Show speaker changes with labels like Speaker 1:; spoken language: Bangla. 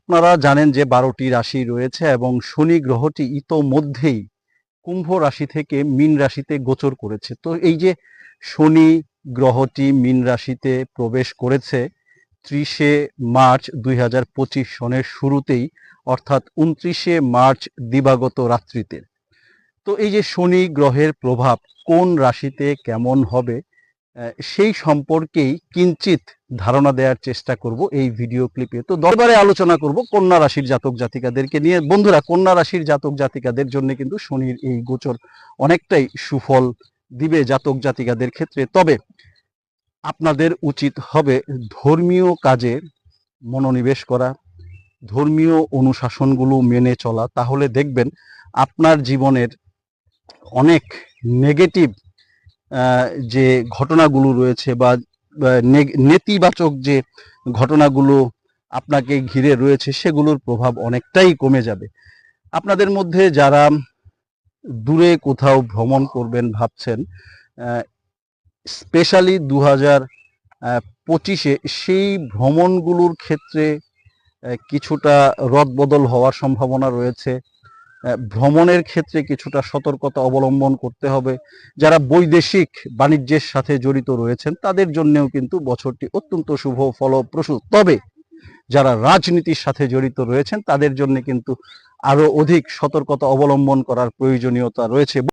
Speaker 1: আপনারা জানেন যে 12টি রাশি রয়েছে এবং শনি গ্রহটি ইতোমধ্যেই কুম্ভ রাশি থেকে মীন রাশিতে গোচর করেছে। তো এই যে শনি গ্রহটি মীন রাশিতে প্রবেশ করেছে 30শে মার্চ 2025 সনের শুরুতেই, অর্থাৎ 29শে মার্চ দিবাগত রাত্রিতে। তো এই যে শনি গ্রহের প্রভাব কোন রাশিতে কেমন হবে সেই সম্পর্কেই কিঞ্চিত ধারণা দেওয়ার চেষ্টা করব এই ভিডিও ক্লিপে। তো দরবারে আলোচনা করব কন্যা রাশির জাতক জাতিকাদেরকে নিয়ে। বন্ধুরা, কন্যা রাশির জাতক জাতিকাদের জন্য কিন্তু শনির এই গোচর অনেকটাই সুফল দিবে জাতক জাতিকাদের ক্ষেত্রে। তবে আপনাদের উচিত হবে ধর্মীয় কাজে মনোনিবেশ করা, ধর্মীয় অনুশাসনগুলো মেনে চলা। তাহলে দেখবেন আপনার জীবনের অনেক নেগেটিভ যে ঘটনাগুলো রয়েছে বা নেতিবাচক যে ঘটনাগুলো আপনাকে ঘিরে রয়েছে সেগুলোর প্রভাব অনেকটাই কমে যাবে। আপনাদের মধ্যে যারা দূরে কোথাও ভ্রমণ করবেন ভাবছেন, স্পেশালি 2025-এ সেই ভ্রমণগুলোর ক্ষেত্রে কিছুটা রদবদল হওয়ার সম্ভাবনা রয়েছে। ভ্রমণের ক্ষেত্রে কিছুটা সতর্কতা অবলম্বন করতে হবে। যারা বৈদেশিক বাণিজ্যের সাথে জড়িত রয়েছেন তাদের জন্যও কিন্তু বছরটি অত্যন্ত শুভ ফলপ্রসূ। তবে যারা রাজনীতির সাথে জড়িত রয়েছেন তাদের জন্য কিন্তু আরো অধিক সতর্কতা অবলম্বন করার প্রয়োজনীয়তা রয়েছে।